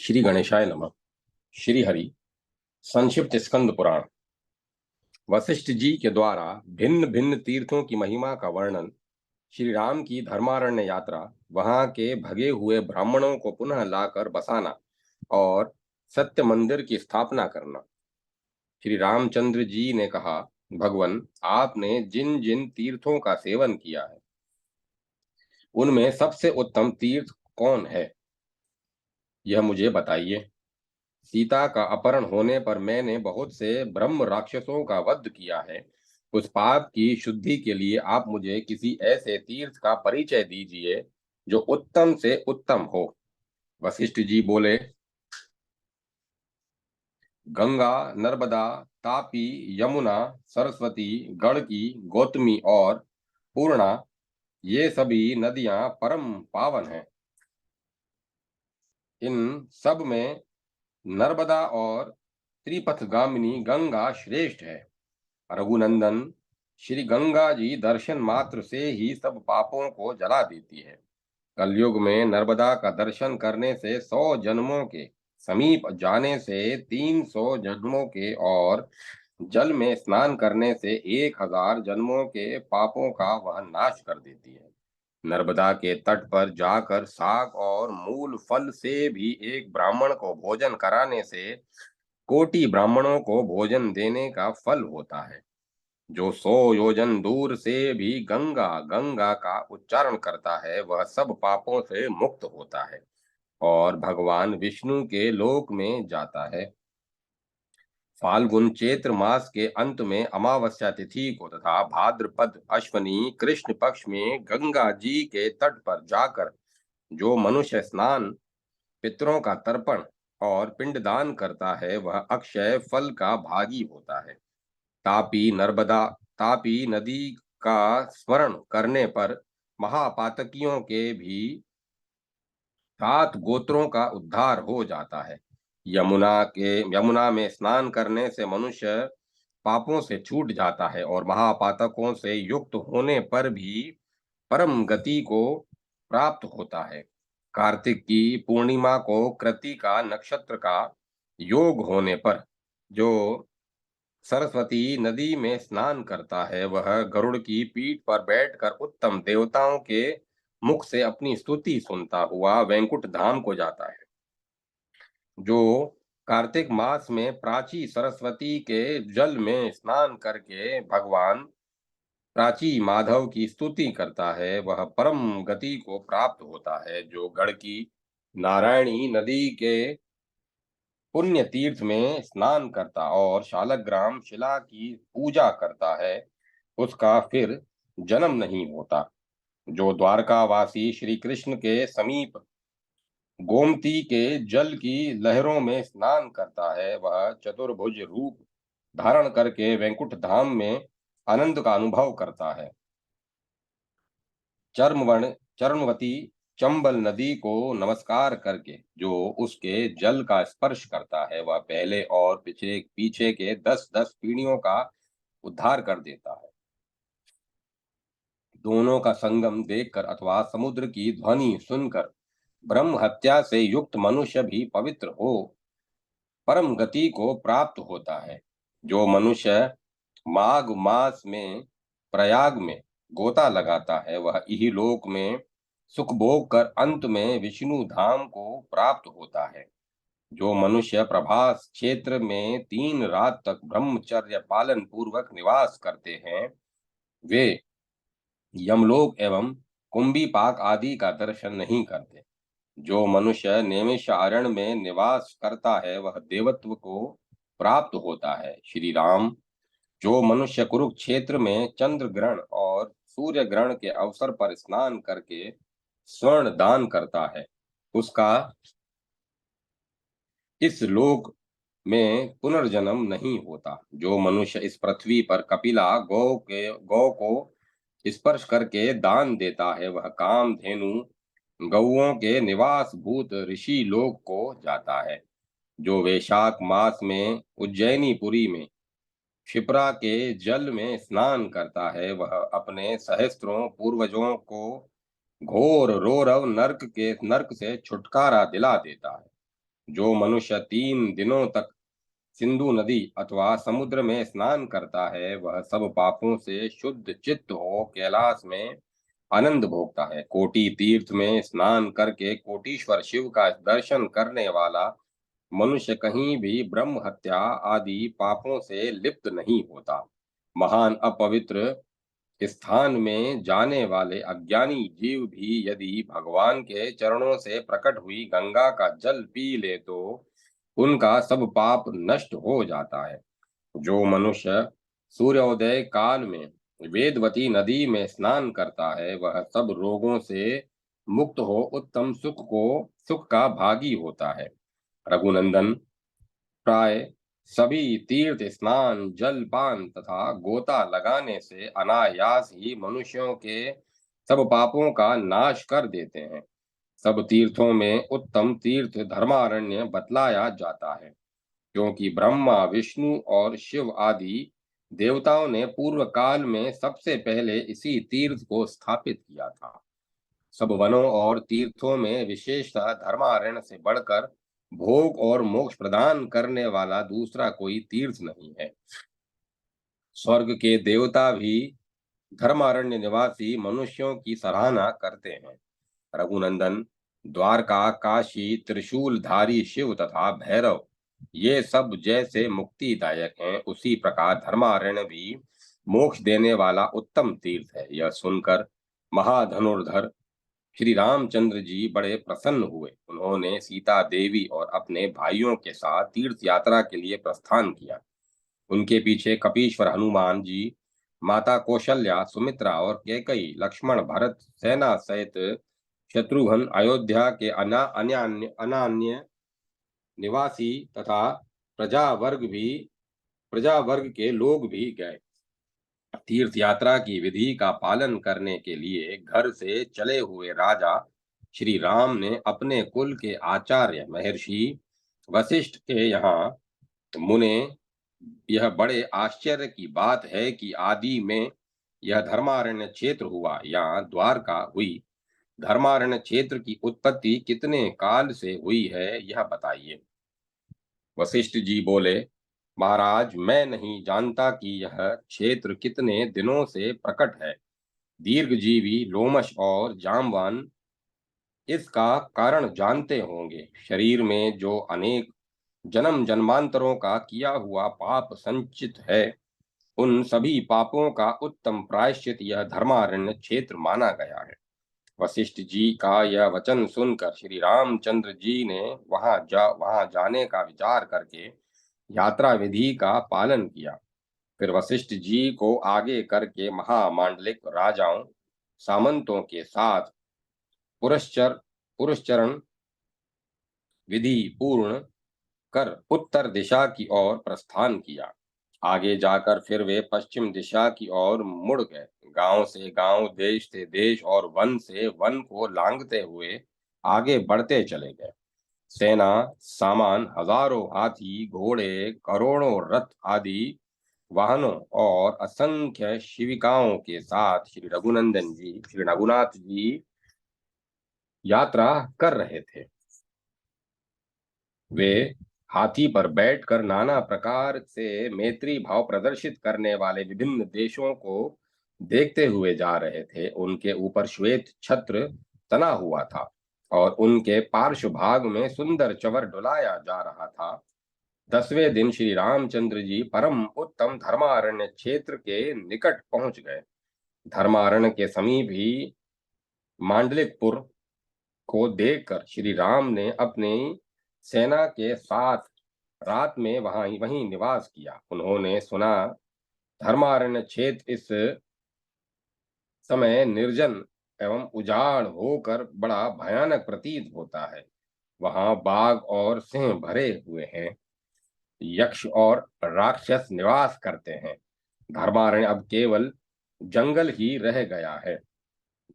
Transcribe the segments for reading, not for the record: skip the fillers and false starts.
श्री गणेशाय नमः। श्री हरि। संक्षिप्त स्कंद पुराण। वशिष्ठ जी के द्वारा भिन्न भिन्न तीर्थों की महिमा का वर्णन। श्री राम की धर्मारण्य यात्रा। वहां के भगे हुए ब्राह्मणों को पुनः लाकर बसाना और सत्य मंदिर की स्थापना करना। श्री रामचंद्र जी ने कहा, भगवन, आपने जिन जिन तीर्थों का सेवन किया है उनमें सबसे उत्तम तीर्थ कौन है, यह मुझे बताइए। सीता का अपहरण होने पर मैंने बहुत से ब्रह्म राक्षसों का वध किया है। उस पाप की शुद्धि के लिए आप मुझे किसी ऐसे तीर्थ का परिचय दीजिए जो उत्तम से उत्तम हो। वशिष्ठ जी बोले, गंगा, नर्मदा, तापी, यमुना, सरस्वती, गंडकी, गौतमी और पूर्णा, ये सभी नदियां परम पावन हैं। इन सब में नर्मदा और त्रिपथगामिनी गंगा श्रेष्ठ है। रघुनंदन, श्री गंगा जी दर्शन मात्र से ही सब पापों को जला देती है। कलयुग में नर्मदा का दर्शन करने से 100 जन्मों के, समीप जाने से 300 जन्मों के और जल में स्नान करने से 1000 जन्मों के पापों का वह नाश कर देती है। नर्मदा के तट पर जाकर साग और मूल फल से भी एक ब्राह्मण को भोजन कराने से कोटि ब्राह्मणों को भोजन देने का फल होता है। जो 100 योजन दूर से भी गंगा गंगा का उच्चारण करता है वह सब पापों से मुक्त होता है और भगवान विष्णु के लोक में जाता है। फाल्गुन चैत्र मास के अंत में अमावस्या तिथि को तथा भाद्रपद अश्वनी कृष्ण पक्ष में गंगा जी के तट पर जाकर जो मनुष्य स्नान, पितरों का तर्पण और पिंडदान करता है वह अक्षय फल का भागी होता है। तापी नदी का स्मरण करने पर महापातकियों के भी 7 गोत्रों का उद्धार हो जाता है। यमुना में स्नान करने से मनुष्य पापों से छूट जाता है और महापातकों से युक्त होने पर भी परम गति को प्राप्त होता है। कार्तिक की पूर्णिमा को कृत्तिका नक्षत्र का योग होने पर जो सरस्वती नदी में स्नान करता है वह गरुड़ की पीठ पर बैठकर उत्तम देवताओं के मुख से अपनी स्तुति सुनता हुआ वैकुंठ धाम को जाता है। जो कार्तिक मास में प्राची सरस्वती के जल में स्नान करके भगवान प्राची माधव की स्तुति करता है वह परम गति को प्राप्त होता है। जो गंडकी नारायणी नदी के पुण्य तीर्थ में स्नान करता और शालग्राम शिला की पूजा करता है उसका फिर जन्म नहीं होता। जो द्वारकावासी श्री कृष्ण के समीप गोमती के जल की लहरों में स्नान करता है वह चतुर्भुज रूप धारण करके वैकुंठ धाम में आनंद का अनुभव करता है। चर्मवती चंबल नदी को नमस्कार करके जो उसके जल का स्पर्श करता है वह पहले और पीछे पीछे के 10-10 पीढ़ियों का उद्धार कर देता है। दोनों का संगम देखकर अथवा समुद्र की ध्वनि सुनकर ब्रह्म हत्या से युक्त मनुष्य भी पवित्र हो परम गति को प्राप्त होता है। जो मनुष्य माघ मास में प्रयाग में गोता लगाता है वह इहलोक में सुख भोग कर अंत में विष्णु धाम को प्राप्त होता है। जो मनुष्य प्रभास क्षेत्र में 3 रात तक ब्रह्मचर्य पालन पूर्वक निवास करते हैं वे यमलोक एवं कुंभी पाक आदि का दर्शन नहीं करते। जो मनुष्य नैमिषारण्य में निवास करता है वह देवत्व को प्राप्त होता है। श्री राम, जो मनुष्य कुरुक्षेत्र में चंद्र ग्रहण और सूर्य ग्रहण के अवसर पर स्नान करके स्वर्ण दान करता है उसका इस लोक में पुनर्जन्म नहीं होता। जो मनुष्य इस पृथ्वी पर कपिला गौ को स्पर्श करके दान देता है वह कामधेनु गौओं के निवास भूत ऋषि लोक को जाता है। जो वैशाख मास में उज्जैनीपुरी में क्षिप्रा के जल में स्नान करता है वह अपने सहस्त्रों पूर्वजों को घोर रोरव नर्क से छुटकारा दिला देता है। जो मनुष्य 3 दिनों तक सिंधु नदी अथवा समुद्र में स्नान करता है, वह सब पापों से शुद्ध चित्त हो कैलाश में आनंद भोगता है। कोटि तीर्थ में स्नान करके कोटीश्वर शिव का दर्शन करने वाला मनुष्य कहीं भी ब्रह्म हत्या आदि पापों से लिप्त नहीं होता। महान अपवित्र स्थान में जाने वाले अज्ञानी जीव भी यदि भगवान के चरणों से प्रकट हुई गंगा का जल पी ले तो उनका सब पाप नष्ट हो जाता है। जो मनुष्य सूर्योदय काल में वेदवती नदी में स्नान करता है, वह सब रोगों से मुक्त हो उत्तम सुख का भागी होता है। रघुनंदन, प्राय सभी तीर्थ स्नान, जलपान तथा गोता लगाने से अनायास ही मनुष्यों के सब पापों का नाश कर देते हैं। सब तीर्थों में उत्तम तीर्थ धर्मारण्य बतलाया जाता है, क्योंकि ब्रह्मा, विष्णु और शिव आदि देवताओं ने पूर्व काल में सबसे पहले इसी तीर्थ को स्थापित किया था। सब वनों और तीर्थों में विशेषतः धर्मारण्य से बढ़कर भोग और मोक्ष प्रदान करने वाला दूसरा कोई तीर्थ नहीं है। स्वर्ग के देवता भी धर्मारण्य निवासी मनुष्यों की सराहना करते हैं। रघुनंदन, द्वारका, काशी, त्रिशूलधारी शिव तथा भैरव ये सब जैसे मुक्तिदायक हैं, उसी प्रकार धर्मारण्य भी मोक्ष देने वाला उत्तम तीर्थ है। यह सुनकर महाधनुर्धर श्री रामचंद्र जी बड़े प्रसन्न हुए। उन्होंने सीता देवी और अपने भाइयों के साथ तीर्थ यात्रा के लिए प्रस्थान किया। उनके पीछे कपीश्वर हनुमान जी, माता कौशल्या, सुमित्रा और कैकेयी, लक्ष्मण, भरत सेना सहित शत्रुघ्न, अयोध्या के अनान्य निवासी तथा प्रजा वर्ग के लोग भी गए। तीर्थ यात्रा की विधि का पालन करने के लिए घर से चले हुए राजा श्री राम ने अपने कुल के आचार्य महर्षि वशिष्ठ के यहाँ मुने, यह बड़े आश्चर्य की बात है कि आदि में यह धर्मारण्य क्षेत्र हुआ या द्वारका हुई। धर्मारण्य क्षेत्र की उत्पत्ति कितने काल से हुई है, यह बताइए। वशिष्ठ जी बोले, महाराज, मैं नहीं जानता कि यह क्षेत्र कितने दिनों से प्रकट है। दीर्घजीवी, लोमश और जामवान इसका कारण जानते होंगे। शरीर में जो अनेक जन्म जन्मांतरों का किया हुआ पाप संचित है, उन सभी पापों का उत्तम प्रायश्चित यह धर्मारण्य क्षेत्र माना गया है। वशिष्ठ जी का यह वचन सुनकर श्री रामचंद्र जी ने वहां जाने का विचार करके यात्रा विधि का पालन किया। फिर वशिष्ठ जी को आगे करके महामांडलिक राजाओं सामंतों के साथ पुरस्चरण विधि पूर्ण कर उत्तर दिशा की ओर प्रस्थान किया। आगे जाकर फिर वे पश्चिम दिशा की ओर मुड़ गए। गांव से गांव, देश से देश और वन से वन को लांघते हुए आगे बढ़ते चले गए। सेना सामान, हजारों हाथी घोड़े, करोड़ों रथ आदि वाहनों और असंख्य शिविकाओं के साथ श्री रघुनाथ जी यात्रा कर रहे थे। वे हाथी पर बैठकर नाना प्रकार से मैत्री भाव प्रदर्शित करने वाले विभिन्न देशों को देखते हुए जा रहे थे। उनके ऊपर श्वेत छत्र तना हुआ था और उनके पार्श्व भाग में सुंदर चवर डुलाया जा रहा था। 10वें दिन श्री रामचंद्र जी परम उत्तम धर्मारण्य क्षेत्र के निकट पहुंच गए। धर्मारण्य के समीप ही मांडलिकपुर को देखकर श्री राम ने अपनी सेना के साथ रात में वहीं निवास किया। उन्होंने सुना धर्मारण्य क्षेत्र इस समय निर्जन एवं उजाड़ होकर बड़ा भयानक प्रतीत होता है। वहां बाघ और सिंह भरे हुए हैं। यक्ष और राक्षस निवास करते हैं। धर्मारण्य अब केवल जंगल ही रह गया है।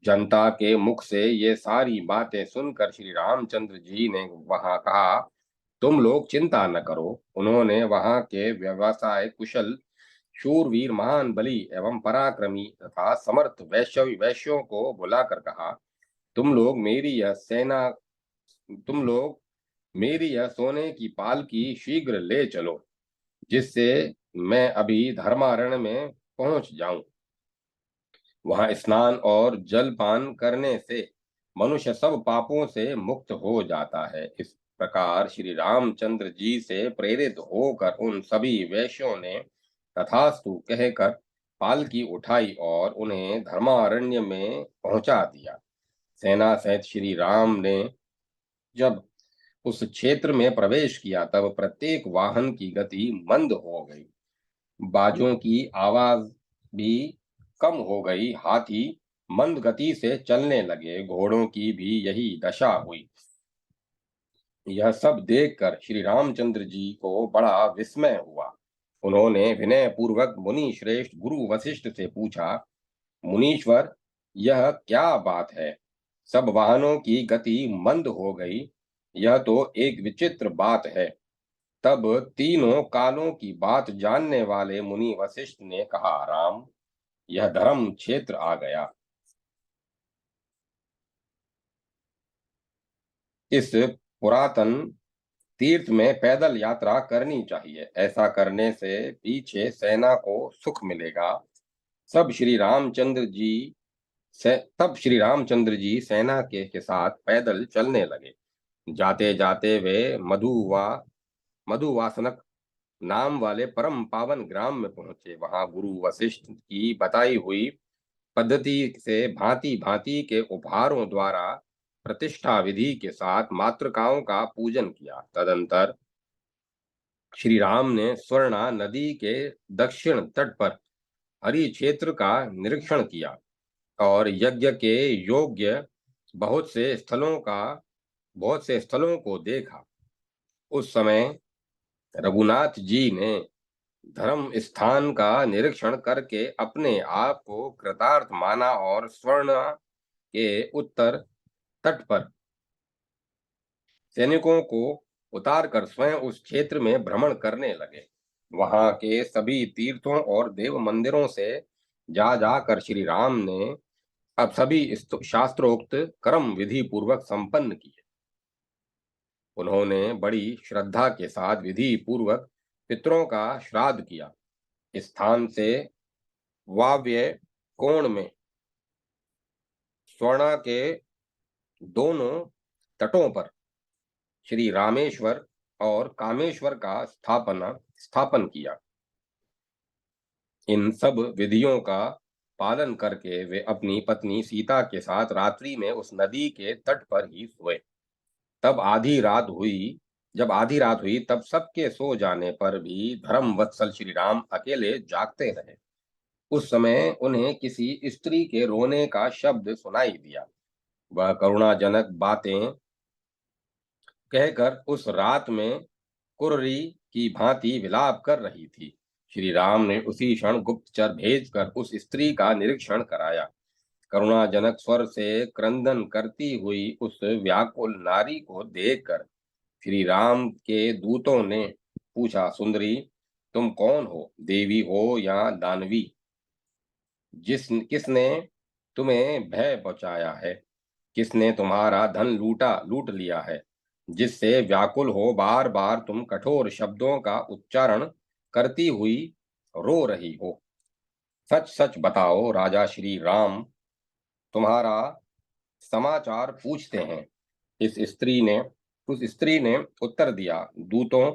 जनता के मुख से ये सारी बातें सुनकर श्री रामचंद्र जी ने वहां कहा, तुम लोग चिंता न करो। उन्होंने वहां के व्यवसाय कुशल शूरवीर, महान बली एवं पराक्रमी तथा समर्थ वैश्यों को बुलाकर कहा, तुम लोग मेरी यह सोने की पालकी शीघ्र ले चलो, जिससे मैं अभी धर्मारण्य में पहुंच जाऊं। वहां स्नान और जलपान करने से मनुष्य सब पापों से मुक्त हो जाता है। इस प्रकार श्री रामचंद्र जी से प्रेरित होकर उन सभी वैश्यों ने तथास्तु कहकर पालकी उठाई और उन्हें धर्मारण्य में पहुंचा दिया। सेना सहित श्री राम ने जब उस क्षेत्र में प्रवेश किया, तब प्रत्येक वाहन की गति मंद हो गई, बाजों की आवाज भी कम हो गई, हाथी मंद गति से चलने लगे, घोड़ों की भी यही दशा हुई। यह सब देखकर श्री रामचंद्र जी को बड़ा विस्मय हुआ। उन्होंने विनय पूर्वक मुनि श्रेष्ठ गुरु वशिष्ठ से पूछा, मुनीश्वर, यह क्या बात है? सब वाहनों की गति मंद हो गई, यह तो एक विचित्र बात है। तब तीनों कालों की बात जानने वाले मुनि वशिष्ठ ने कहा, राम, यह धर्म क्षेत्र आ गया। इस पुरातन तीर्थ में पैदल यात्रा करनी चाहिए। ऐसा करने से पीछे सेना को सुख मिलेगा। सब श्री रामचंद्र जी तब श्री रामचंद्र जी सेना के साथ पैदल चलने लगे। जाते जाते वे मधुवासनक नाम वाले परम पावन ग्राम में पहुंचे। वहां गुरु वशिष्ठ की बताई हुई पद्धति से भांति भांति के उपहारों द्वारा प्रतिष्ठा विधि के साथ मातृकाओं का पूजन किया। तदंतर श्री राम ने स्वर्णा नदी के दक्षिण तट पर हरि क्षेत्र का निरीक्षण किया और यज्ञ के योग्य बहुत से स्थलों का बहुत से स्थलों को देखा। उस समय रघुनाथ जी ने धर्म स्थान का निरीक्षण करके अपने आप को कृतार्थ माना और स्वर्ण के उत्तर तट पर सैनिकों को उतारकर स्वयं उस क्षेत्र में भ्रमण करने लगे। वहां के सभी तीर्थों और देव मंदिरों से जा जाकर श्री राम ने अब सभी शास्त्रोक्त कर्म विधि पूर्वक संपन्न किए। उन्होंने बड़ी श्रद्धा के साथ विधि पूर्वक पितरों का श्राद्ध किया। इस स्थान से वाव्य कोण में स्वर्णा के दोनों तटों पर श्री रामेश्वर और कामेश्वर का स्थापन किया। इन सब विधियों का पालन करके वे अपनी पत्नी सीता के साथ रात्रि में उस नदी के तट पर ही सोए। तब आधी रात हुई जब आधी रात हुई, तब सबके सो जाने पर भी धर्म वत्सल श्री राम अकेले जागते रहे। उस समय उन्हें किसी स्त्री के रोने का शब्द सुनाई दिया। वह करुणाजनक बातें कहकर उस रात में कुर्री की भांति विलाप कर रही थी। श्री राम ने उसी क्षण गुप्तचर भेजकर उस स्त्री का निरीक्षण कराया। करुणाजनक स्वर से क्रंदन करती हुई उस व्याकुल नारी को देखकर श्री राम के दूतों ने पूछा, सुंदरी, तुम कौन हो? देवी हो या दानवी? किसने तुम्हें भय पहुंचाया है? किसने तुम्हारा धन लूट लिया है, जिससे व्याकुल हो बार बार तुम कठोर शब्दों का उच्चारण करती हुई रो रही हो? सच सच बताओ, राजा श्री राम तुम्हारा समाचार पूछते हैं। इस स्त्री ने उस स्त्री ने उत्तर दिया, दूतों,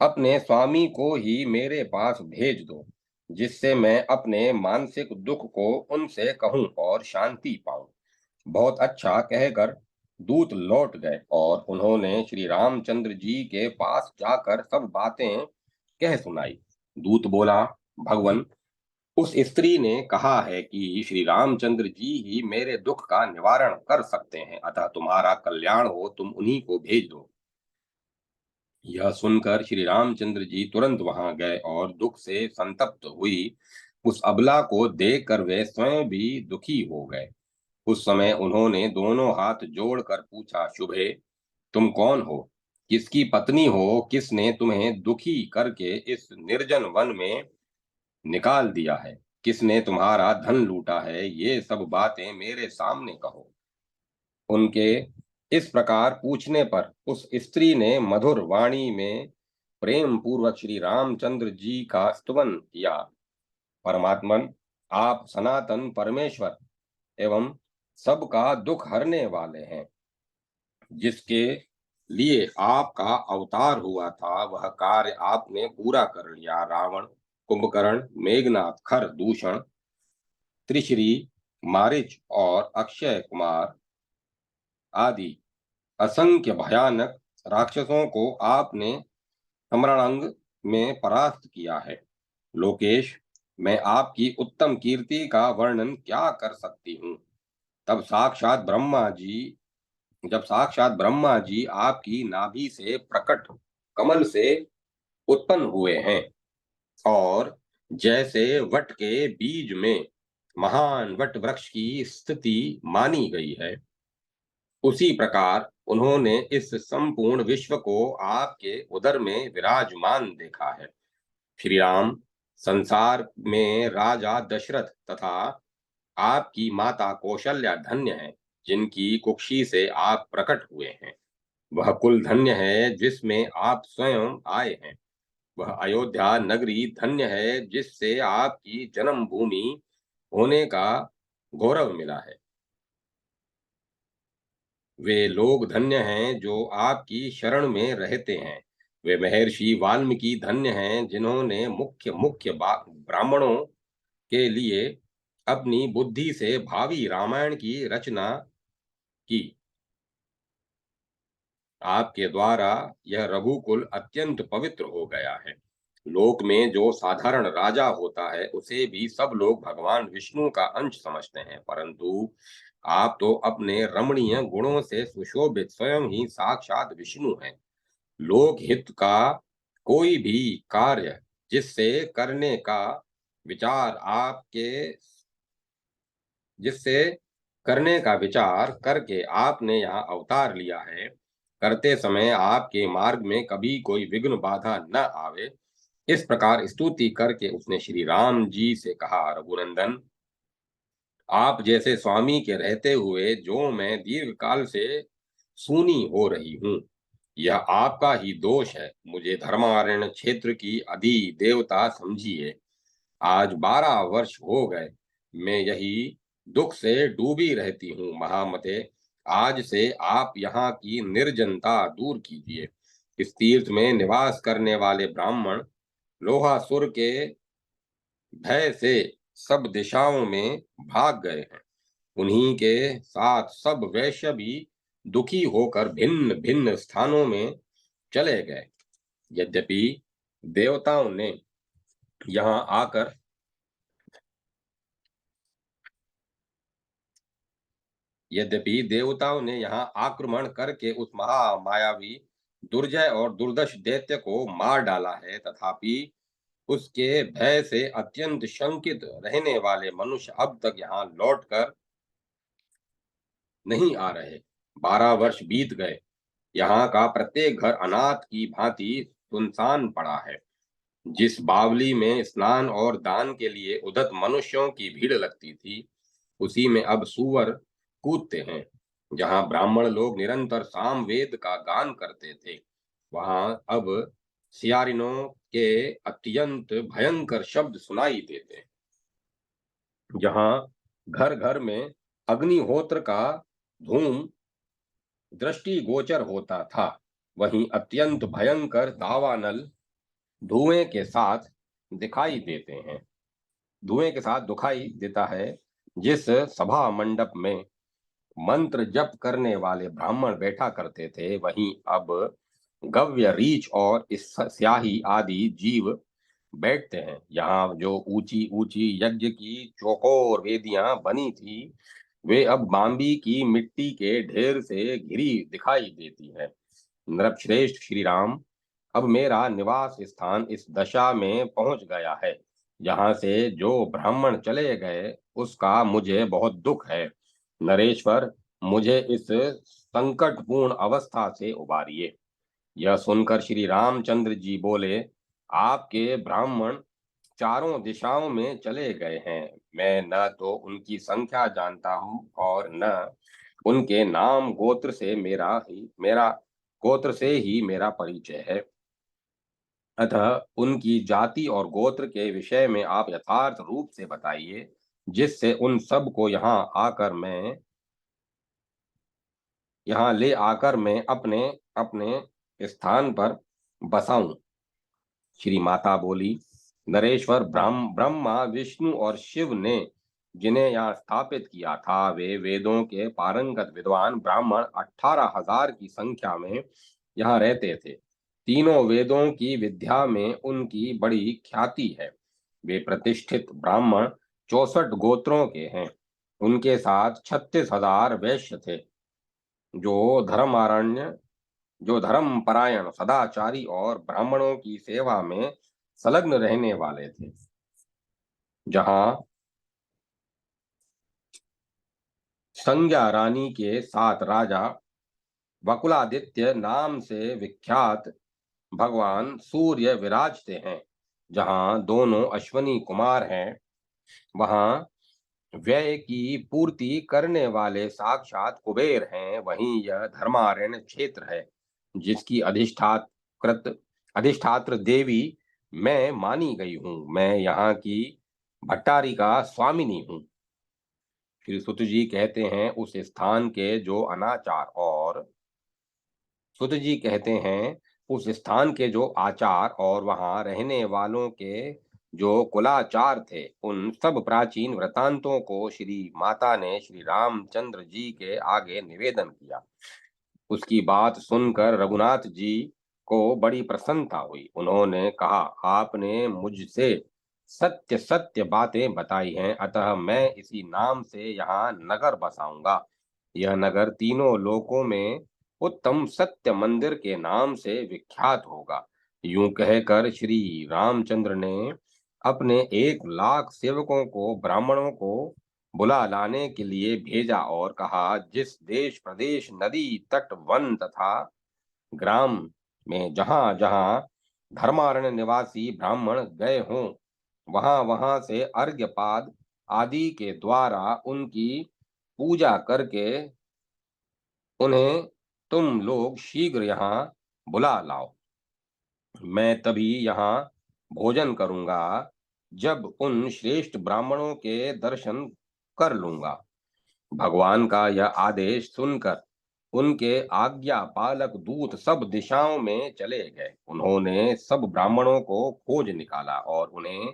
अपने स्वामी को ही मेरे पास भेज दो, जिससे मैं अपने मानसिक दुख को उनसे कहूं और शांति पाऊं। बहुत अच्छा कहकर दूत लौट गए और उन्होंने श्री रामचंद्र जी के पास जाकर सब बातें कह सुनाई। दूत बोला, भगवन, उस स्त्री ने कहा है कि श्री रामचंद्र जी ही मेरे दुख का निवारण कर सकते हैं, अतः तुम्हारा कल्याण हो, तुम उन्हीं को भेज दो। यह सुनकर श्री रामचंद्र जी तुरंत वहां गए और दुख से संतप्त हुई उस अबला को देखकर वे स्वयं भी दुखी हो गए। उस समय उन्होंने दोनों हाथ जोड़कर पूछा, शुभे, तुम कौन हो? किसकी पत्नी हो? किसने तुम्हें दुखी करके इस निर्जन वन में निकाल दिया है? किसने तुम्हारा धन लूटा है? ये सब बातें मेरे सामने कहो। उनके इस प्रकार पूछने पर उस स्त्री ने मधुर वाणी में प्रेम पूर्वक श्री रामचंद्र जी का स्तुवन किया। परमात्मन, आप सनातन परमेश्वर एवं सबका दुख हरने वाले हैं। जिसके लिए आपका अवतार हुआ था वह कार्य आपने पूरा कर लिया। रावण, कुंभकर्ण, मेघनाथ, खर दूषण, त्रिश्री, मारीच और अक्षय कुमार आदि असंख्य भयानक राक्षसों को आपने समरांग में परास्त किया है। लोकेश, मैं आपकी उत्तम कीर्ति का वर्णन क्या कर सकती हूँ। तब साक्षात ब्रह्मा जी जब साक्षात ब्रह्मा जी आपकी नाभि से प्रकट कमल से उत्पन्न हुए हैं और जैसे वट के बीज में महान वट वृक्ष की स्थिति मानी गई है, उसी प्रकार उन्होंने इस संपूर्ण विश्व को आपके उदर में विराजमान देखा है। श्री राम, संसार में राजा दशरथ तथा आपकी माता कौशल्या धन्य है, जिनकी कुक्षी से आप प्रकट हुए हैं। वह कुल धन्य है जिसमें आप स्वयं आए हैं। वह अयोध्या नगरी धन्य है जिससे आपकी जन्मभूमि होने का गौरव मिला है। वे लोग धन्य हैं जो आपकी शरण में रहते हैं। वे महर्षि वाल्मीकि धन्य हैं जिन्होंने मुख्य मुख्य ब्राह्मणों के लिए अपनी बुद्धि से भावी रामायण की रचना की। आपके द्वारा यह रघुकुल अत्यंत पवित्र हो गया है। लोक में जो साधारण राजा होता है उसे भी सब लोग भगवान विष्णु का अंश समझते हैं, परंतु आप तो अपने रमणीय गुणों से सुशोभित स्वयं ही साक्षात विष्णु हैं। लोक हित का कोई भी कार्य जिससे करने का विचार आपके जिससे करने का विचार करके आपने यहाँ अवतार लिया है, करते समय आपके मार्ग में कभी कोई विघ्न बाधा न आवे, इस प्रकार स्तुति करके उसने श्री राम जी से कहा, रघुनंदन, आप जैसे स्वामी के रहते हुए जो मैं दीर्घ काल से सूनी हो रही हूँ, यह आपका ही दोष है। मुझे धर्मारण्य क्षेत्र की अधि देवता समझिए। आज 12 वर्ष हो गए मैं यही दुख से डूबी रहती हूँ। महामते, आज से आप यहाँ की निर्जनता दूर कीजिए। इस तीर्थ में निवास करने वाले ब्राह्मण लोहासुर के भय से सब दिशाओं में भाग गए हैं। उन्हीं के साथ सब वैश्य भी दुखी होकर भिन्न भिन्न स्थानों में चले गए। यद्यपि देवताओं ने यहाँ आकर यद्यपि देवताओं ने यहाँ आक्रमण करके उस महामायावी दुर्जय और दुर्दश दैत्य को मार डाला है, तथापि उसके भय से अत्यंत शंकित रहने वाले मनुष्य अब तक यहाँ लौटकर नहीं आ रहे। 12 वर्ष बीत गए। यहाँ का प्रत्येक घर अनाथ की भांति सुनसान पड़ा है। जिस बावली में स्नान और दान के लिए उद्धत मनुष्यों की भीड़ लगती थी, उसी में अब सूअर कूदते हैं। जहाँ ब्राह्मण लोग निरंतर सामवेद का गान करते थे, वहां अब सियारिनों के अत्यंत भयंकर शब्द सुनाई देते हैं। जहाँ घर घर में अग्निहोत्र का धूम दृष्टिगोचर होता था, वहीं अत्यंत भयंकर दावानल धुएं के साथ दिखाई देते हैं धुएं के साथ दिखाई देता है। जिस सभा मंडप में मंत्र जप करने वाले ब्राह्मण बैठा करते थे, वहीं अब गव्य, रीछ और इस स्याही आदि जीव बैठते हैं। यहाँ जो ऊंची ऊंची यज्ञ की चौकोर वेदियां बनी थी, वे अब बांबी की मिट्टी के ढेर से घिरी दिखाई देती है। नृपश्रेष्ठ श्री राम, अब मेरा निवास स्थान इस दशा में पहुंच गया है। यहाँ से जो ब्राह्मण चले गए उसका मुझे बहुत दुख है। नरेश्वर, मुझे इस संकटपूर्ण अवस्था से उबारिए। यह सुनकर श्री रामचंद्र जी बोले, आपके ब्राह्मण चारों दिशाओं में चले गए हैं। मैं न तो उनकी संख्या जानता हूँ और न उनके नाम गोत्र से ही मेरा परिचय है। अतः उनकी जाति और गोत्र के विषय में आप यथार्थ रूप से बताइए, जिससे उन सब को यहाँ ले आकर मैं अपने अपने स्थान पर बसाऊं। श्री माता बोली, नरेश्वर, ब्रह्मा, विष्णु और शिव ने जिन्हें यहाँ स्थापित किया था, वे वेदों के पारंगत विद्वान ब्राह्मण 18,000 की संख्या में यहाँ रहते थे। तीनों वेदों की विद्या में उनकी बड़ी ख्याति है। वे प्रतिष्ठित ब्राह्मण 64 गोत्रों के हैं। उनके साथ 36,000 वैश्य थे, जो धर्मारण्य जो धर्म परायण, सदाचारी और ब्राह्मणों की सेवा में संलग्न रहने वाले थे। जहां संज्ञा रानी के साथ राजा वकुलादित्य नाम से विख्यात भगवान सूर्य विराजते हैं। जहां दोनों अश्वनी कुमार हैं, वहां व्यय की पूर्ति करने वाले साक्षात कुबेर हैं। वहीं यह धर्मारण्य क्षेत्र है, जिसकी अधिष्ठात्र देवी मैं मानी गई हूँ। मैं यहाँ की भट्टारी का स्वामिनी हूँ। श्री सुत जी कहते हैं, उस स्थान के जो आचार और वहां रहने वालों के जो कुलाचार थे, उन सब प्राचीन वृतांतों को श्री माता ने श्री रामचंद्र जी के आगे निवेदन किया। उसकी बात सुनकर रघुनाथ जी को बड़ी प्रसन्नता हुई। उन्होंने कहा, आपने मुझसे सत्य सत्य बातें बताई हैं, अतः मैं इसी नाम से यहाँ नगर बसाऊंगा। यह नगर तीनों लोकों में उत्तम सत्य मंदिर के नाम से विख्यात होगा। यूं कहकर श्री रामचंद्र ने अपने 1 लाख सेवकों को ब्राह्मणों को बुला लाने के लिए भेजा और कहा, जिस देश, प्रदेश, नदी तट, वन तथा ग्राम में जहां जहां धर्मारण्य निवासी ब्राह्मण गए हों, वहां वहां से अर्घ्यपाद आदि के द्वारा उनकी पूजा करके उन्हें तुम लोग शीघ्र यहाँ बुला लाओ। मैं तभी यहाँ भोजन करूंगा जब उन श्रेष्ठ ब्राह्मणों के दर्शन कर लूंगा। भगवान का यह आदेश सुनकर उनके आज्ञा पालक दूत सब दिशाओं में चले गए। उन्होंने सब ब्राह्मणों को खोज निकाला और उन्हें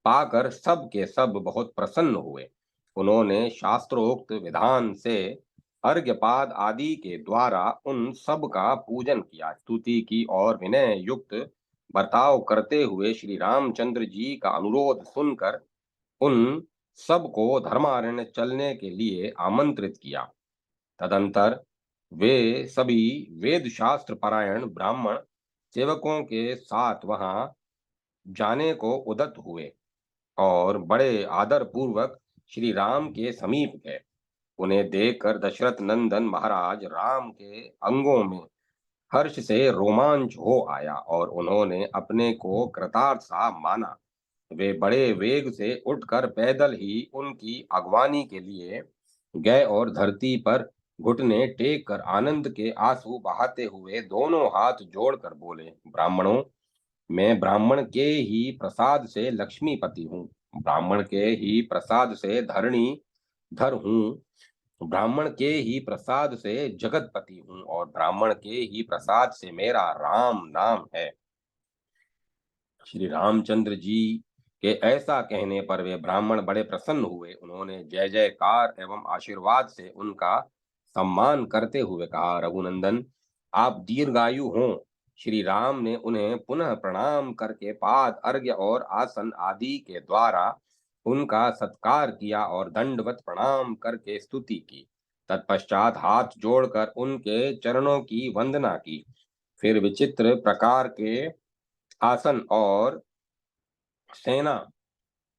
पाकर सब के सब बहुत प्रसन्न हुए। उन्होंने शास्त्रोक्त विधान से अर्घ्यपाद आदि के द्वारा उन सब का पूजन किया, स्तुति की और विनय युक्त बर्ताव करते हुए श्री रामचंद्र जी का अनुरोध सुनकर उन सबको धर्मारण्य चलने के लिए आमंत्रित किया। तदंतर वे सभी वेद शास्त्र परायण ब्राह्मण सेवकों के साथ वहां जाने को उदत हुए और बड़े आदर पूर्वक श्री राम के समीप गए। उन्हें देखकर दशरथ नंदन महाराज राम के अंगों में हर्ष से रोमांच हो आया और उन्होंने अपने को कृतार्थ सा माना। वे बड़े वेग से उठकर पैदल ही उनकी अगवानी के लिए गए और धरती पर घुटने टेक कर आनंद के आंसू बहाते हुए दोनों हाथ जोड़कर बोले, ब्राह्मणों, मैं ब्राह्मण के ही प्रसाद से लक्ष्मीपति हूँ, ब्राह्मण के ही प्रसाद से धरणी धर हूँ, ब्राह्मण के ही प्रसाद से जगतपति हूँ और ब्राह्मण के ही प्रसाद से मेरा राम नाम है। श्री रामचंद्र जी के ऐसा कहने पर वे ब्राह्मण बड़े प्रसन्न हुए। उन्होंने जय जयकार एवं आशीर्वाद से उनका सम्मान करते हुए कहा, रघुनंदन, आप दीर्घायु हों। श्री राम ने उन्हें पुनः प्रणाम करके पाद अर्घ्य और आसन आदि के द्वारा उनका सत्कार किया और दंडवत प्रणाम करके स्तुति की। तत्पश्चात हाथ जोड़कर उनके चरणों की वंदना की। फिर विचित्र प्रकार के आसन और सेना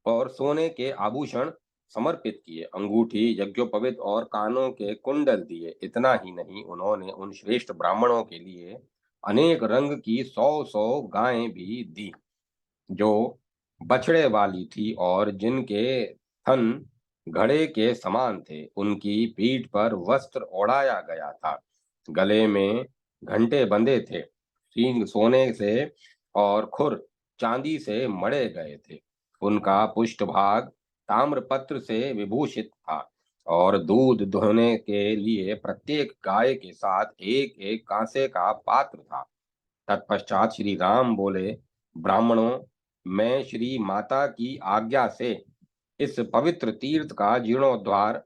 और सोने के आभूषण समर्पित किए, अंगूठी, यज्ञोपवीत और कानों के कुंडल दिए। इतना ही नहीं, उन्होंने उन श्रेष्ठ ब्राह्मणों के लिए अनेक रंग की 100-100 गायें भी दी, जो बछड़े वाली थी और जिनके थन घड़े के समान थे। उनकी पीठ पर वस्त्र ओढ़ाया गया था, गले में घंटे बंधे थे, सींग सोने से और खुर चांदी से मढ़े गए थे। उनका पुष्ठभाग ताम्रपत्र से विभूषित था और दूध दुहने के लिए प्रत्येक गाय के साथ एक एक कांसे का पात्र था। तत्पश्चात श्री राम बोले, ब्राह्मणों, मैं श्री माता की आज्ञा से इस पवित्र तीर्थ का जीर्णोद्धार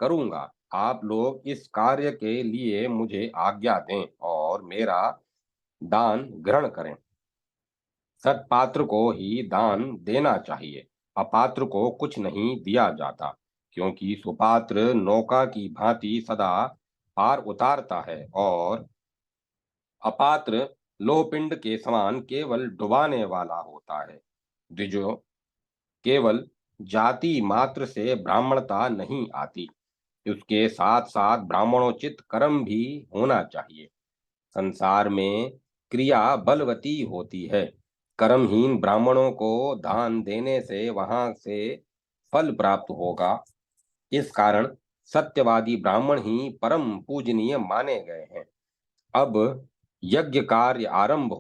करूंगा। आप लोग इस कार्य के लिए मुझे आज्ञा दें और मेरा दान ग्रहण करें। सत्पात्र को ही दान देना चाहिए, अपात्र को कुछ नहीं दिया जाता, क्योंकि सुपात्र नौका की भांति सदा पार उतारता है और अपात्र लोहपिंड के समान केवल डुबाने वाला होता है। द्विजो, केवल जाति मात्र से ब्राह्मणता नहीं आती, उसके साथ साथ ब्राह्मणोचित कर्म भी होना चाहिए। संसार में क्रिया बलवती होती है। कर्महीन ब्राह्मणों को दान देने से वहां से फल प्राप्त होगा। इस कारण सत्यवादी ब्राह्मण ही परम पूजनीय माने गए हैं। अब यज्ञ कार्य आरंभ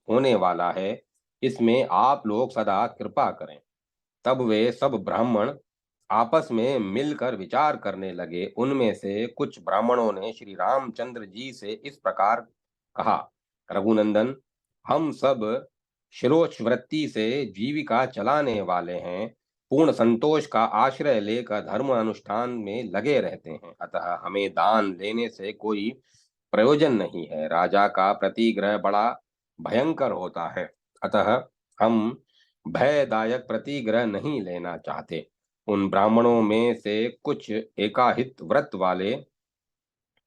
होने वाला है, इसमें आप लोग सदा कृपा करें। तब वे सब ब्राह्मण आपस में मिलकर विचार करने लगे। उनमें से कुछ ब्राह्मणों ने श्री रामचंद्र जी से इस प्रकार कहा, रघुनंदन, हम सब शिरोच वृत्ति से जीविका चलाने वाले हैं, पूर्ण संतोष का आश्रय लेकर धर्म अनुष्ठान में लगे रहते हैं, अतः हमें दान लेने से कोई प्रयोजन नहीं है। राजा का प्रतिग्रह बड़ा भयंकर होता है, अतः हम भयदायक प्रतिग्रह नहीं लेना चाहते। उन ब्राह्मणों में से कुछ एकाहित व्रत वाले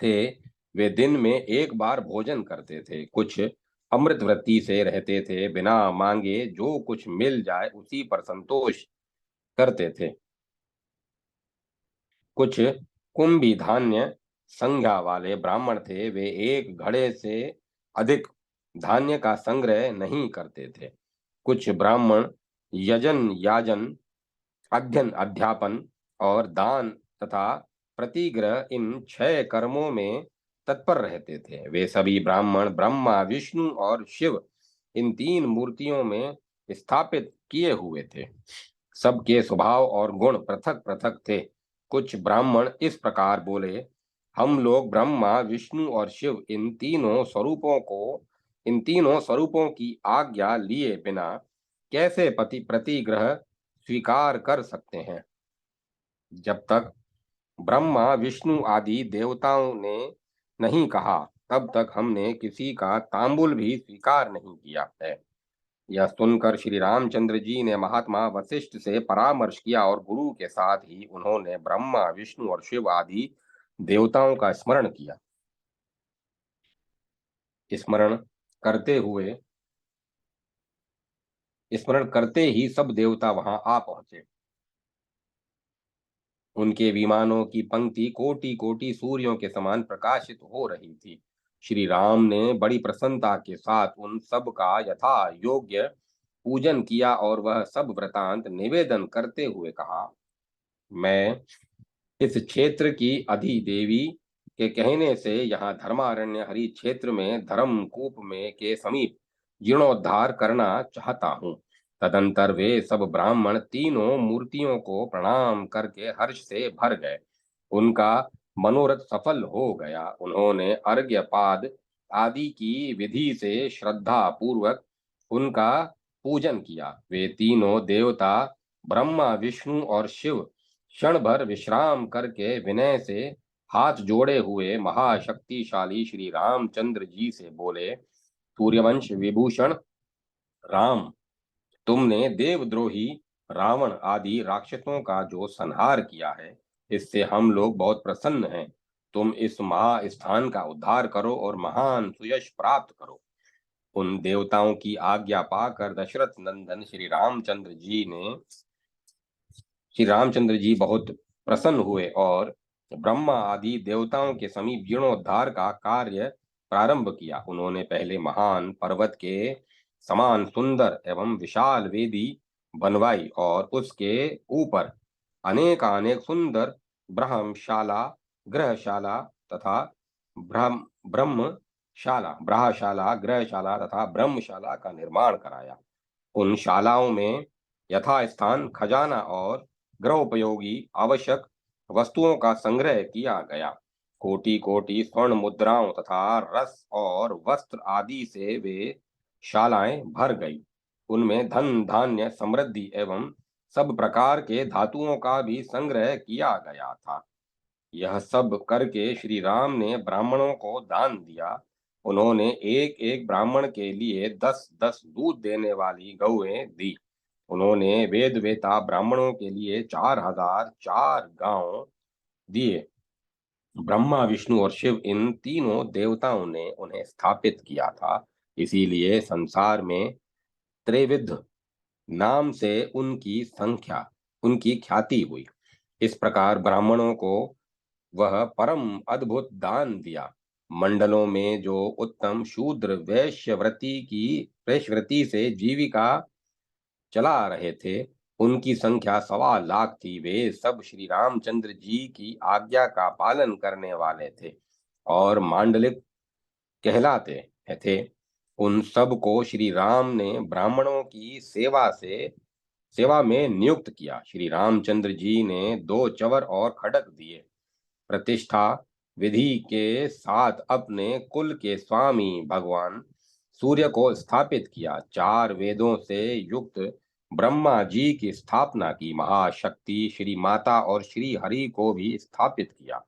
थे, वे दिन में एक बार भोजन करते थे। कुछ अमृत वृत्ति से रहते थे, बिना मांगे जो कुछ मिल जाए उसी पर संतोष करते थे। कुछ कुंभी धान्य संज्ञा वाले ब्राह्मण थे, वे एक घड़े से अधिक धान्य का संग्रह नहीं करते थे। कुछ ब्राह्मण यजन याजन अध्ययन अध्यापन और दान तथा प्रतिग्रह इन 6 कर्मों में तत्पर रहते थे। वे सभी ब्राह्मण ब्रह्मा विष्णु और शिव इन 3 मूर्तियों में स्थापित किए हुए थे। सबके स्वभाव और गुण पृथक पृथक थे। कुछ ब्राह्मण इस प्रकार बोले, हम लोग ब्रह्मा विष्णु और शिव इन तीनों स्वरूपों की आज्ञा लिए बिना कैसे प्रतिग्रह स्वीकार कर सकते हैं। जब तक ब्रह्मा विष्णु आदि देवताओं ने नहीं कहा, तब तक हमने किसी का तांबुल भी स्वीकार नहीं किया है। यह सुनकर श्री रामचंद्र जी ने महात्मा वशिष्ठ से परामर्श किया और गुरु के साथ ही उन्होंने ब्रह्मा विष्णु और शिव आदि देवताओं का स्मरण करते हुए स्मरण करते ही सब देवता वहां आ पहुंचे। उनके विमानों की पंक्ति कोटि कोटि सूर्यों के समान प्रकाशित हो रही थी। श्री राम ने बड़ी प्रसन्नता के साथ उन सब का यथा योग्य पूजन किया और वह सब वृतांत निवेदन करते हुए कहा, मैं इस क्षेत्र की अधिदेवी के कहने से यहाँ धर्मारण्य हरि क्षेत्र में धर्मकूप में के समीप जीर्णोद्धार करना चाहता हूँ। तदंतर वे सब ब्राह्मण तीनों मूर्तियों को प्रणाम करके हर्ष से भर गए। उनका मनोरथ सफल हो गया। उन्होंने अर्घ्यपाद आदि की विधि से श्रद्धा पूर्वक उनका पूजन किया। वे तीनों देवता ब्रह्मा विष्णु और शिव क्षण भर विश्राम करके विनय से हाथ जोड़े हुए महाशक्तिशाली श्री रामचंद्र जी से बोले, सूर्यवंश विभूषण राम, तुमने देवद्रोही रावण आदि राक्षसों का जो संहार किया है, इससे हम लोग बहुत प्रसन्न हैं। तुम इस महास्थान का उद्धार करो और महान सुयश प्राप्त करो। उन देवताओं की आज्ञा पाकर दशरथ नंदन श्री रामचंद्र जी बहुत प्रसन्न हुए और ब्रह्मा आदि देवताओं के समीप जीर्णोद्धार का कार्य प्रारंभ किया। उन्होंने पहले महान पर्वत के समान सुंदर एवं विशाल वेदी बनवाई और उसके ऊपर अनेकानेक सुंदर ब्रह्मशाला, ग्रहशाला तथा ब्रह्मशाला, ग्रहशाला तथा ब्रह्मशाला का निर्माण कराया। उन शालाओं में यथास्थान खजाना और गृहोपयोगी आवश्यक वस्तुओं का संग्रह किया गया। कोटि कोटि स्वर्ण मुद्राओं तथा रस और वस्त्र आदि से वे शालाएं भर गई। उनमें धन धान्य समृद्धि एवं सब प्रकार के धातुओं का भी संग्रह किया गया था। यह सब करके श्री राम ने ब्राह्मणों को दान दिया। उन्होंने एक एक ब्राह्मण के लिए 10-10 दूध देने वाली गौएं दी। उन्होंने वेद वेता ब्राह्मणों के लिए 4004 गांव दिए। ब्रह्मा, विष्णु और शिव, इन तीनों देवताओं ने उन्हें स्थापित किया था। इसीलिए संसार में त्रिविध नाम से उनकी ख्याति हुई। इस प्रकार ब्राह्मणों को वह परम अद्भुत दान दिया। मंडलों में जो उत्तम शूद्र वैश्यवृत्ति से जीविका चला रहे थे, उनकी संख्या 1.25 लाख थी। वे सब श्री रामचंद्र जी की आज्ञा का पालन करने वाले थे और मांडलिक कहलाते थे। उन सब को श्री राम ने ब्राह्मणों की सेवा में नियुक्त किया। श्री रामचंद्र जी ने 2 चवर और खड्ग दिए। प्रतिष्ठा विधि के साथ अपने कुल के स्वामी भगवान सूर्य को स्थापित किया। 4 वेदों से युक्त ब्रह्मा जी की स्थापना की। महाशक्ति श्री माता और श्री हरि को भी स्थापित किया।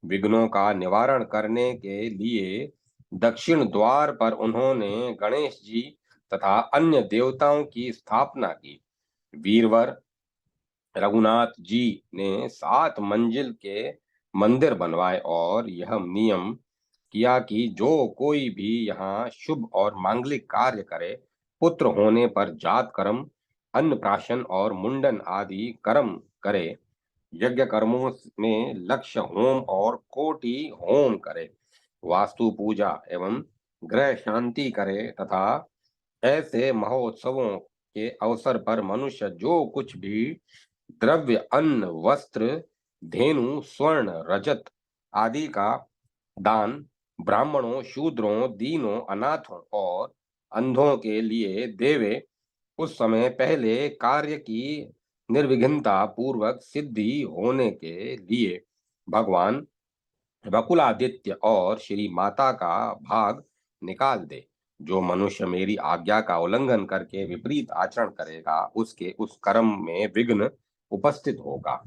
विघ्नों का निवारण करने के लिए दक्षिण द्वार पर उन्होंने गणेश जी तथा अन्य देवताओं की स्थापना की। वीरवर रघुनाथ जी ने 7 मंजिल के मंदिर बनवाए और यह नियम किया कि जो कोई भी यहाँ शुभ और मांगलिक कार्य करे, पुत्र होने पर जात कर्म, अन्नप्राशन और मुंडन आदि कर्म करे, यज्ञ कर्मों में लक्ष्य होम और कोटि होम करे, वास्तु पूजा एवं ग्रह शांति करे तथा ऐसे महोत्सवों के अवसर पर मनुष्य जो कुछ भी द्रव्य, अन्न, वस्त्र, धेनु, स्वर्ण, रजत आदि का दान ब्राह्मणों, शूद्रों, दीनों, अनाथों और अंधों के लिए देवे, उस समय पहले कार्य की निर्विघ्नता पूर्वक सिद्धि होने के लिए भगवान बकुलादित्य और श्री माता का भाग निकाल दे। जो मनुष्य मेरी आज्ञा का उल्लंघन करके विपरीत आचरण करेगा, उसके उस कर्म में विघ्न उपस्थित होगा।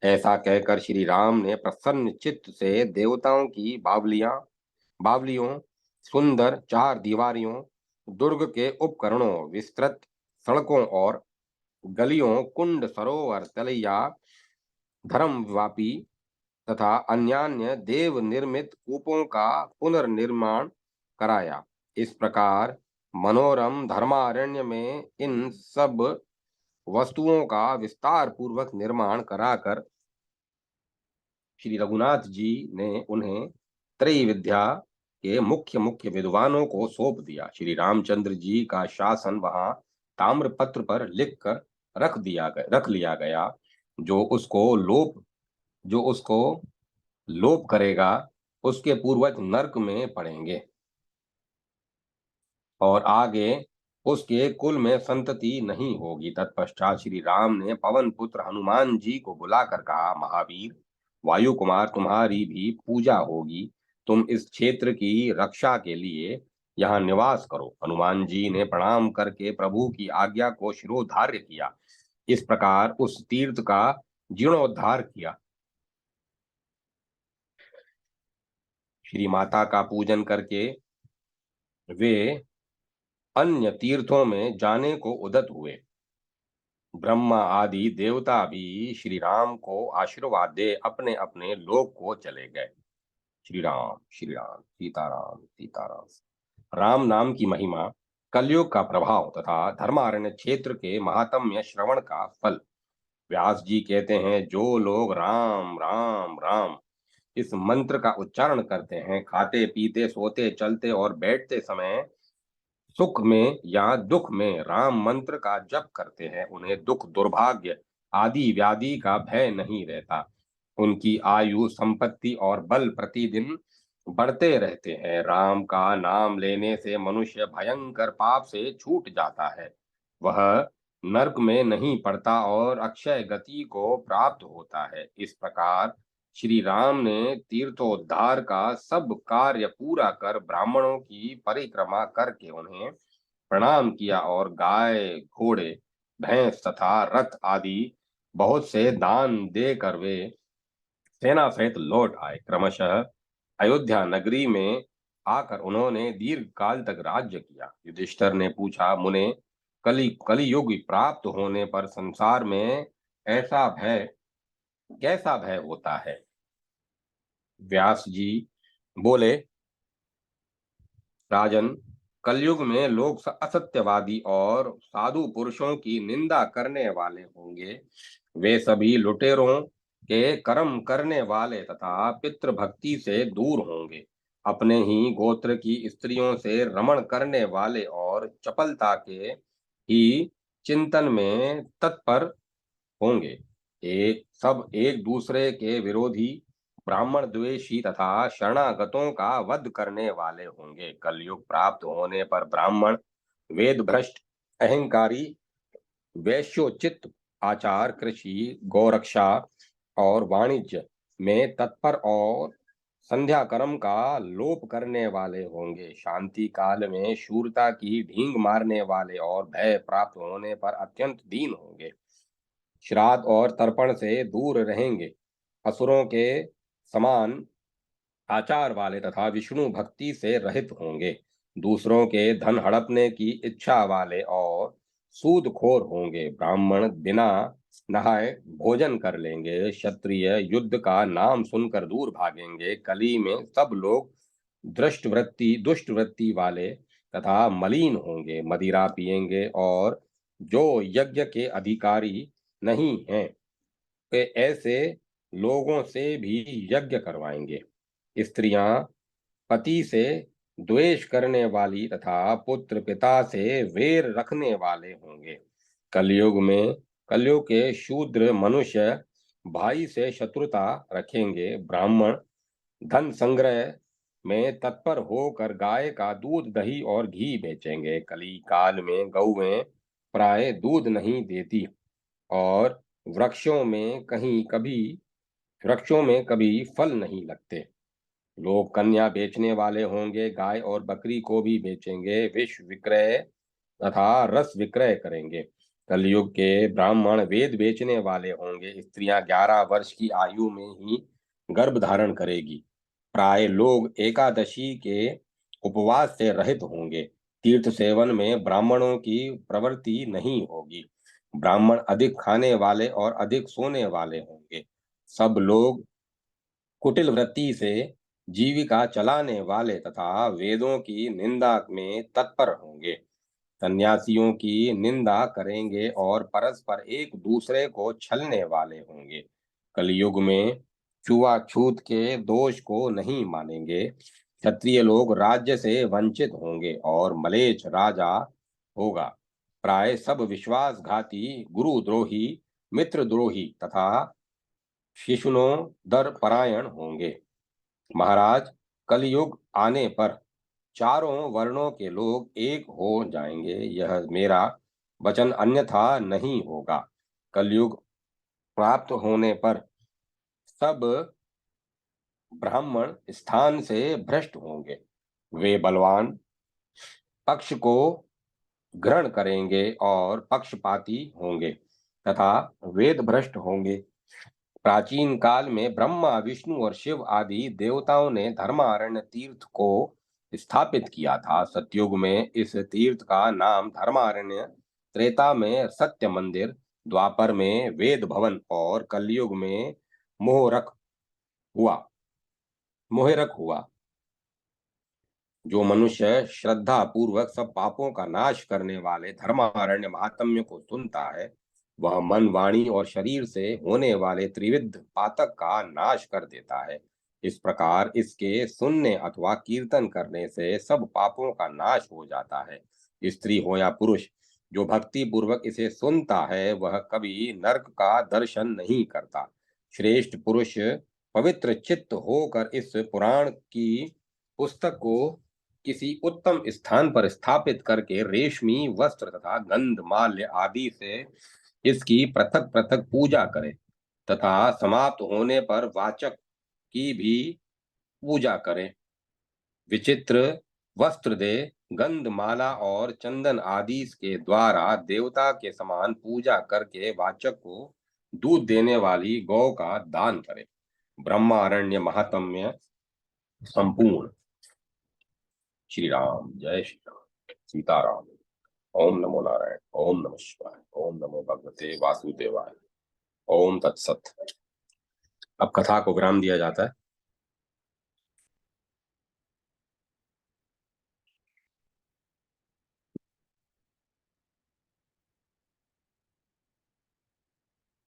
ऐसा कहकर श्री राम ने प्रसन्न चित्त से देवताओं की बावलियों, सुंदर 4 दीवारियों, दुर्ग के उपकरणों, विस्तृत सड़कों और गलियों, कुंड, सरोवर, तलैया, धर्मवापी तथा अन्यान्य देव निर्मित कूपों का पुनर्निर्माण कराया। इस प्रकार मनोरम धर्मारण्य में इन सब वस्तुओं का विस्तार पूर्वक निर्माण कराकर श्री रघुनाथ जी ने उन्हें त्रैविद्या के मुख्य मुख्य विद्वानों को सौंप दिया। श्री रामचंद्र जी का शासन वहां ताम्रपत्र पर लिखकर रख लिया गया। जो उसको लोप करेगा, उसके पूर्वज नरक में पड़ेंगे और आगे उसके कुल में संतति नहीं होगी। तत्पश्चात श्री राम ने पवन पुत्र हनुमान जी को बुलाकर कहा, महावीर, वायु कुमार, तुम्हारी भी पूजा होगी। तुम इस क्षेत्र की रक्षा के लिए यहाँ निवास करो। हनुमान जी ने प्रणाम करके प्रभु की आज्ञा को शिरोधार्य किया। इस प्रकार उस तीर्थ का जीर्णोद्धार किया। श्री माता का पूजन करके वे अन्य तीर्थों में जाने को उद्यत हुए। ब्रह्मा आदि देवता भी श्री राम को आशीर्वाद दे अपने अपने लोक को चले गए। श्री राम सीताराम सीताराम। राम नाम की महिमा, कलयुग का प्रभाव तथा धर्मारण्य क्षेत्र के महात्म्य श्रवण का फल। व्यास जी कहते हैं, जो लोग राम राम राम इस मंत्र का उच्चारण करते हैं, खाते पीते सोते चलते और बैठते समय सुख में या दुख में राम मंत्र का जप करते हैं, उन्हें दुख दुर्भाग्य आदि व्याधि का भय नहीं रहता। उनकी आयु, संपत्ति और बल प्रतिदिन बढ़ते रहते हैं। राम का नाम लेने से मनुष्य भयंकर पाप से छूट जाता है। वह नरक में नहीं पड़ता और अक्षय गति को प्राप्त होता है। इस प्रकार श्री राम ने तीर्थोद्धार का सब कार्य पूरा कर ब्राह्मणों की परिक्रमा करके उन्हें प्रणाम किया और गाय, घोड़े, भैंस तथा रथ आदि बहुत से दान देकर वे सेना सहित लौट आए। क्रमशः अयोध्या नगरी में आकर उन्होंने दीर्घ काल तक राज्य किया। युधिष्ठिर ने पूछा, मुने, कलियुग प्राप्त होने पर संसार में ऐसा भय कैसा भय होता है? व्यास जी बोले, राजन, कलयुग में लोग असत्यवादी और साधु पुरुषों की निंदा करने वाले होंगे। वे सभी लुटेरों के कर्म करने वाले तथा पितृभक्ति से दूर होंगे। अपने ही गोत्र की स्त्रियों से रमण करने वाले और चपलता के ही चिंतन में तत्पर होंगे। एक दूसरे के विरोधी, ब्राह्मण द्वेषी तथा शरणागतों का वध करने वाले होंगे। कलयुग प्राप्त होने पर ब्राह्मण वेद भ्रष्ट, अहंकारी, वैश्योचित आचार, कृषि, गौरक्षा और वाणिज्य में तत्पर और संध्या कर्म का लोप करने वाले होंगे। शांति काल में शूरता की ढींग मारने वाले और भय प्राप्त होने पर अत्यंत दीन होंगे। श्राद्ध और तर्पण से दूर रहेंगे। असुरों के समान आचार वाले तथा विष्णु भक्ति से रहित होंगे। दूसरों के धन हड़पने की इच्छा वाले और सूदखोर होंगे। ब्राह्मण बिना नहाए भोजन कर लेंगे। क्षत्रिय युद्ध का नाम सुनकर दूर भागेंगे। कली में सब लोग दुष्ट वृत्ति वाले तथा मलिन होंगे। मदिरा पिएंगे और जो यज्ञ के अधिकारी नहीं हैं वे ऐसे लोगों से भी यज्ञ करवाएंगे। स्त्रियां पति से द्वेष करने वाली तथा पुत्र पिता से वैर रखने वाले होंगे। कलयुग में कलयुग के शूद्र मनुष्य भाई से शत्रुता रखेंगे। ब्राह्मण धन संग्रह में तत्पर होकर गाय का दूध, दही और घी बेचेंगे। कली काल में गौएं प्राय दूध नहीं देती और वृक्षों में कभी फल नहीं लगते। लोग कन्या बेचने वाले होंगे। गाय और बकरी को भी बेचेंगे। विष विक्रय तथा रस विक्रय करेंगे। कलयुग के ब्राह्मण वेद बेचने वाले होंगे। स्त्रियां 11 वर्ष की आयु में ही गर्भ धारण करेगी। प्राय लोग एकादशी के उपवास से रहित होंगे। तीर्थ सेवन में ब्राह्मणों की प्रवृत्ति नहीं होगी। ब्राह्मण अधिक खाने वाले और अधिक सोने वाले होंगे। सब लोग कुटिल वृत्ति से जीविका चलाने वाले तथा वेदों की निंदा में तत्पर होंगे। सन्यासियों की निंदा करेंगे और परस्पर एक दूसरे को छलने वाले होंगे। कलयुग में छुआछूत के दोष को नहीं मानेंगे। क्षत्रिय लोग राज्य से वंचित होंगे और मलेच्छ राजा होगा। प्राय सब विश्वासघाती, गुरुद्रोही, मित्रद्रोही तथा शिशुनोदर परायण होंगे। महाराज, कलयुग आने पर चारों वर्णों के लोग एक हो जाएंगे। यह मेरा वचन अन्यथा नहीं होगा। कलयुग प्राप्त होने पर सब ब्राह्मण स्थान से भ्रष्ट होंगे। वे बलवान पक्ष को ग्रहण करेंगे और पक्षपाती होंगे तथा वेद भ्रष्ट होंगे। प्राचीन काल में ब्रह्मा, विष्णु और शिव आदि देवताओं ने धर्मारण्य तीर्थ को स्थापित किया था। सतयुग में इस तीर्थ का नाम धर्मारण्य, त्रेता में सत्य मंदिर, द्वापर में वेद भवन और कलयुग में मोहरक हुआ मोहरक हुआ। जो मनुष्य श्रद्धा पूर्वक सब पापों का नाश करने वाले धर्मारण्य महात्म्य को सुनता है, वह मन, वाणी और शरीर से होने वाले त्रिविध पातक का नाश कर देता है। इस प्रकार इसके सुनने अथवा कीर्तन करने से सब पापों का नाश हो जाता है। स्त्री हो या पुरुष, जो भक्ति पूर्वक इसे सुनता है वह कभी नरक का दर्शन नहीं करता। श्रेष्ठ पुरुष पवित्र चित्त होकर इस पुराण की पुस्तक को किसी उत्तम स्थान पर स्थापित करके रेशमी वस्त्र तथा गंध माल्य आदि से इसकी पृथक पृथक पूजा करे तथा समाप्त होने पर वाचक की भी पूजा करे। विचित्र वस्त्र दे, गंध माला और चंदन आदि के द्वारा देवता के समान पूजा करके वाचक को दूध देने वाली गौ का दान करे। ब्रह्मारण्य महात्म्य संपूर्ण। श्री राम, जय श्री राम, सीताराम। ओम नमो नारायण, ओम नमः शिवाय, ओम नमो भगवते वासुदेवाय, ओम तत्सत। अब कथा को विराम दिया जाता है।